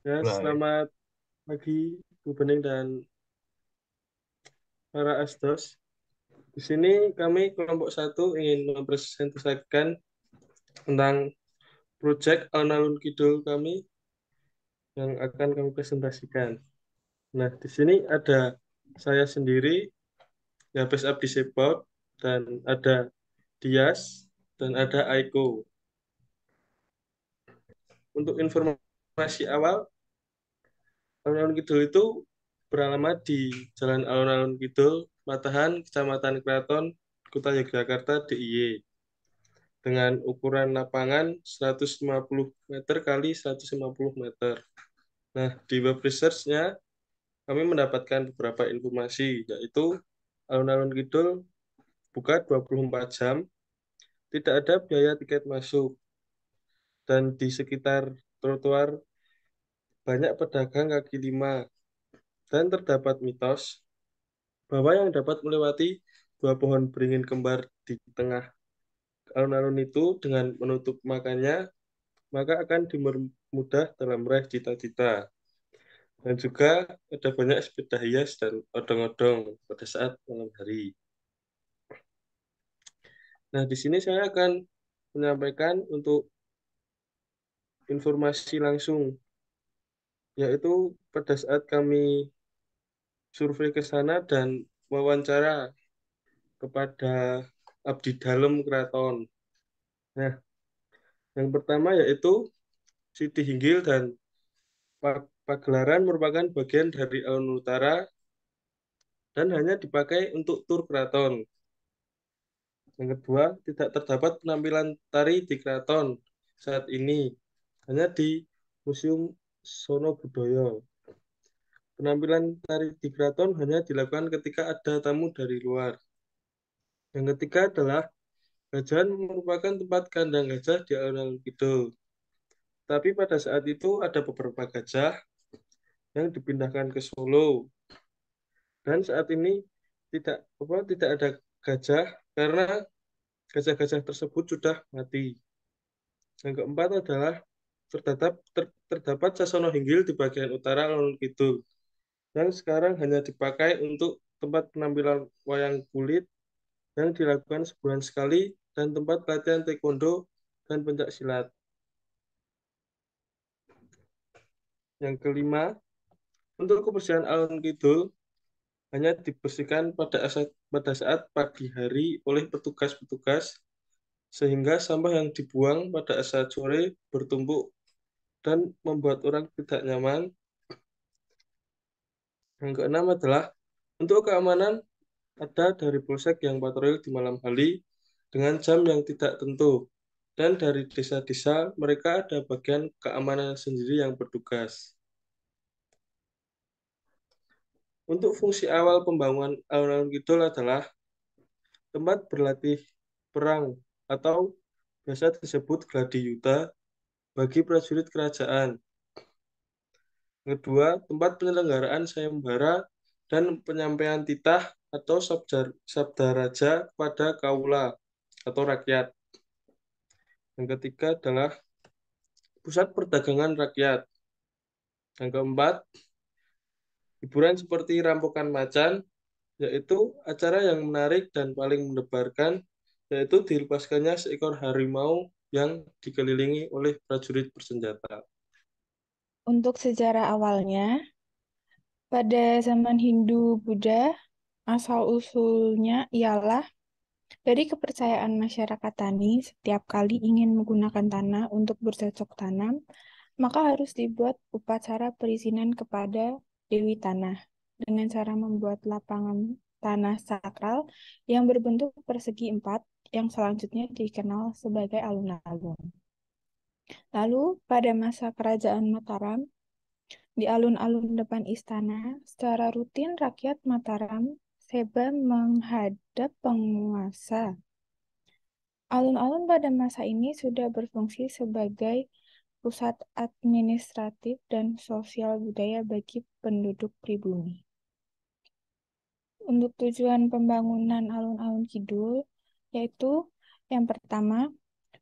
Ya, Mulai. selamat pagi Bu Bening dan para Asdos. Di sini kami kelompok satu ingin mempresentasikan tentang proyek Alun-Alun Kidul kami yang akan kami presentasikan. Nah, di sini ada saya sendiri, ya Base Abdi Sepot, dan ada Dias, dan ada Aiko. Untuk informasi awal, Alun-Alun Kidul itu beralamat di Jalan Alun-Alun Kidul, Matahan, Kecamatan Kraton, Kota Yogyakarta, DIY, dengan ukuran lapangan 150 meter kali 150 meter. Nah, di web research-nya kami mendapatkan beberapa informasi, yaitu Alun-Alun Kidul buka 24 jam, tidak ada biaya tiket masuk, dan di sekitar trotoar banyak pedagang kaki lima, dan terdapat mitos bahwa yang dapat melewati dua pohon beringin kembar di tengah alun-alun itu dengan menutup makannya, maka akan dipermudah dalam meraih cita-cita. Dan juga ada banyak sepeda hias dan odong-odong pada saat malam hari. Nah, di sini saya akan menyampaikan untuk informasi langsung, yaitu pada saat kami survei ke sana dan wawancara kepada abdi dalem keraton. Nah, yang pertama yaitu Siti Hinggil dan Pagelaran merupakan bagian dari Alun Utara dan hanya dipakai untuk tur keraton. Yang kedua, tidak terdapat penampilan tari di keraton saat ini, hanya di Museum Sono Budoyo. Penampilan tari di keraton hanya dilakukan ketika ada tamu dari luar. Yang ketiga adalah Gajahan merupakan tempat kandang gajah di alun-alun Kidul. Tapi pada saat itu ada beberapa gajah yang dipindahkan ke Solo. Dan saat ini tidak ada gajah karena gajah-gajah tersebut sudah mati. Yang keempat adalah terdapat Sasono Hinggil di bagian utara alun Kidul yang sekarang hanya dipakai untuk tempat penampilan wayang kulit yang dilakukan sebulan sekali dan tempat pelatihan taekwondo dan pencak silat. Yang kelima, untuk kebersihan alun Kidul hanya dibersihkan pada saat pagi hari oleh petugas-petugas sehingga sampah yang dibuang pada saat sore bertumpuk dan membuat orang tidak nyaman. Yang keenam adalah untuk keamanan ada dari polsek yang patroli di malam hari dengan jam yang tidak tentu. Dan dari desa-desa mereka ada bagian keamanan sendiri yang bertugas. Untuk fungsi awal pembangunan alun-alun Kidul adalah tempat berlatih perang atau biasa disebut gladiuta bagi prajurit kerajaan. Kedua, tempat penyelenggaraan sayembara dan penyampaian titah atau sabda raja kepada kaula atau rakyat. Yang ketiga adalah pusat perdagangan rakyat. Yang keempat, hiburan seperti rampokan macan, yaitu acara yang menarik dan paling mendebarkan, yaitu dilepaskannya seekor harimau yang dikelilingi oleh prajurit bersenjata. Untuk sejarah awalnya, pada zaman Hindu-Buddha, asal-usulnya ialah dari kepercayaan masyarakat tani, setiap kali ingin menggunakan tanah untuk bercocok tanam, maka harus dibuat upacara perizinan kepada Dewi Tanah dengan cara membuat lapangan tanah sakral yang berbentuk persegi empat yang selanjutnya dikenal sebagai alun-alun. Lalu, pada masa Kerajaan Mataram, di alun-alun depan istana, secara rutin rakyat Mataram seba menghadap penguasa. Alun-alun pada masa ini sudah berfungsi sebagai pusat administratif dan sosial budaya bagi penduduk pribumi. Untuk tujuan pembangunan alun-alun Kidul, yaitu yang pertama,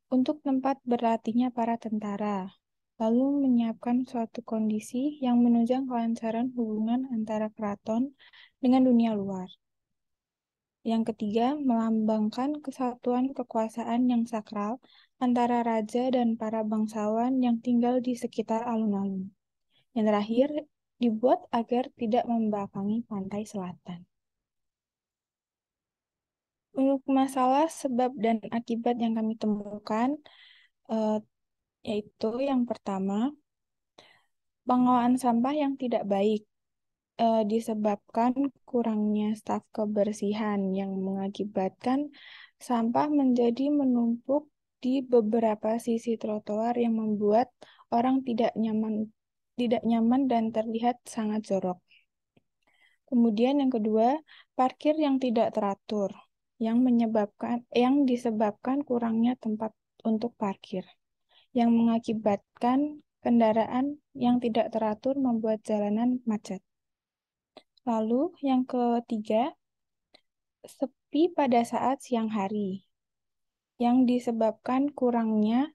untuk tempat berlatihnya para tentara. lalu menyiapkan suatu kondisi yang menunjang kelancaran hubungan antara keraton dengan dunia luar. Yang ketiga, melambangkan kesatuan kekuasaan yang sakral antara raja dan para bangsawan yang tinggal di sekitar alun-alun. Yang terakhir, dibuat agar tidak membelakangi pantai selatan. Untuk masalah sebab dan akibat yang kami temukan, eh, yaitu yang pertama, pengelolaan sampah yang tidak baik disebabkan kurangnya staf kebersihan yang mengakibatkan sampah menjadi menumpuk di beberapa sisi trotoar yang membuat orang tidak nyaman dan terlihat sangat jorok. Kemudian yang kedua, parkir yang tidak teratur yang disebabkan kurangnya tempat untuk parkir yang mengakibatkan kendaraan yang tidak teratur membuat jalanan macet. Lalu yang ketiga, sepi pada saat siang hari yang disebabkan kurangnya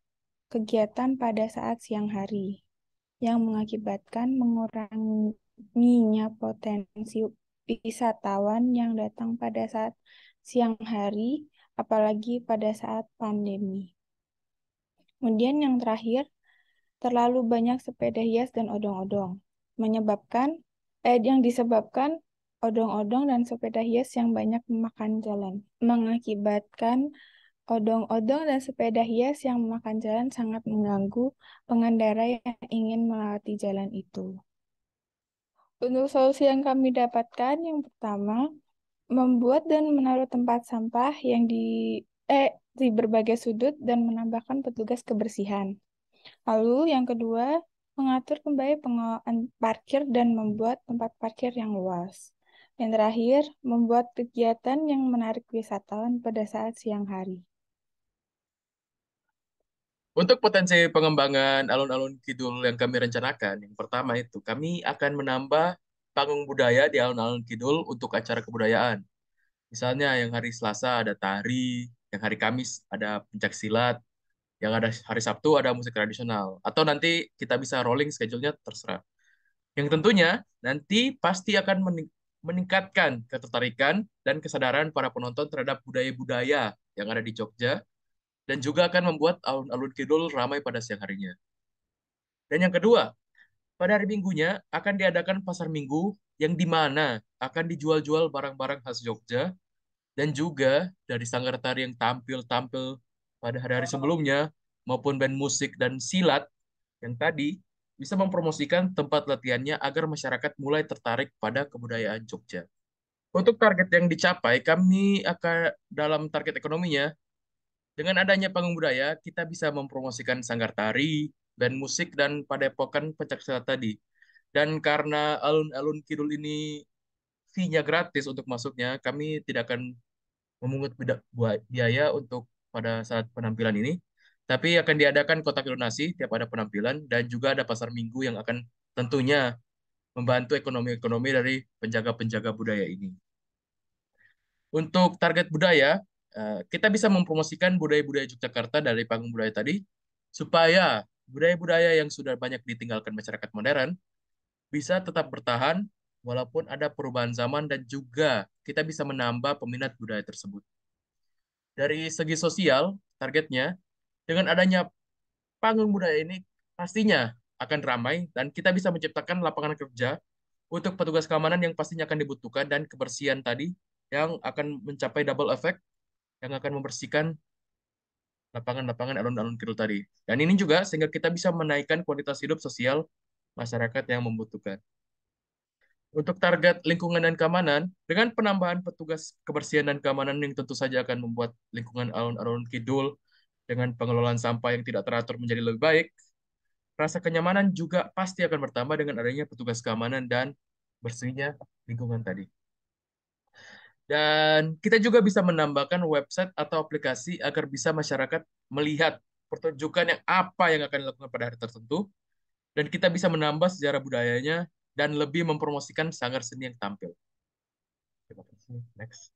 kegiatan pada saat siang hari yang mengakibatkan menguranginya potensi wisatawan yang datang pada saat siang hari, apalagi pada saat pandemi. Kemudian yang terakhir, terlalu banyak sepeda hias dan odong-odong, yang disebabkan odong-odong dan sepeda hias yang banyak memakan jalan, mengakibatkan odong-odong dan sepeda hias yang memakan jalan sangat mengganggu pengendara yang ingin melewati jalan itu. Untuk solusi yang kami dapatkan, yang pertama, membuat dan menaruh tempat sampah di berbagai sudut dan menambahkan petugas kebersihan. Lalu yang kedua, mengatur kembali pengelolaan parkir dan membuat tempat parkir yang luas. Yang terakhir, membuat kegiatan yang menarik wisatawan pada saat siang hari. Untuk potensi pengembangan alun-alun kidul yang kami rencanakan, yang pertama itu kami akan menambah panggung budaya di alun-alun kidul untuk acara kebudayaan. Misalnya yang hari Selasa ada tari, yang hari Kamis ada pencak silat, yang ada hari Sabtu ada musik tradisional. Atau nanti kita bisa rolling schedule-nya terserah. Yang tentunya nanti pasti akan meningkatkan ketertarikan dan kesadaran para penonton terhadap budaya-budaya yang ada di Jogja dan juga akan membuat alun-alun kidul ramai pada siang harinya. Dan yang kedua, pada hari Minggunya akan diadakan pasar Minggu yang di mana akan dijual-jual barang-barang khas Jogja dan juga dari sanggar tari yang tampil-tampil pada hari-hari sebelumnya maupun band musik dan silat yang tadi bisa mempromosikan tempat latihannya agar masyarakat mulai tertarik pada kebudayaan Jogja. Untuk target yang dicapai, kami akan dalam target ekonominya, dengan adanya panggung budaya, kita bisa mempromosikan sanggar tari, band musik, dan padepokan pencaksilat tadi. Dan karena alun-alun kidul ini fee-nya gratis untuk masuknya, kami tidak akan memungut biaya untuk pada saat penampilan ini. Tapi akan diadakan kotak donasi tiap ada penampilan dan juga ada pasar minggu yang akan tentunya membantu ekonomi-ekonomi dari penjaga-penjaga budaya ini. Untuk target budaya, kita bisa mempromosikan budaya-budaya Yogyakarta dari panggung budaya tadi supaya budaya-budaya yang sudah banyak ditinggalkan masyarakat modern bisa tetap bertahan walaupun ada perubahan zaman dan juga kita bisa menambah peminat budaya tersebut. Dari segi sosial, targetnya dengan adanya panggung budaya ini pastinya akan ramai dan kita bisa menciptakan lapangan kerja untuk petugas keamanan yang pastinya akan dibutuhkan dan kebersihan tadi yang akan mencapai double effect yang akan membersihkan lapangan-lapangan alun-alun kidul tadi. Dan ini juga sehingga kita bisa menaikkan kualitas hidup sosial masyarakat yang membutuhkan. Untuk target lingkungan dan keamanan, dengan penambahan petugas kebersihan dan keamanan yang tentu saja akan membuat lingkungan alun-alun kidul dengan pengelolaan sampah yang tidak teratur menjadi lebih baik, rasa kenyamanan juga pasti akan bertambah dengan adanya petugas keamanan dan bersihnya lingkungan tadi. Dan kita juga bisa menambahkan website atau aplikasi agar bisa masyarakat melihat pertunjukan yang apa yang akan dilakukan pada hari tertentu, dan kita bisa menambah sejarah budayanya dan lebih mempromosikan sanggar seni yang tampil. Terima kasih. Next.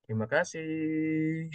Terima kasih.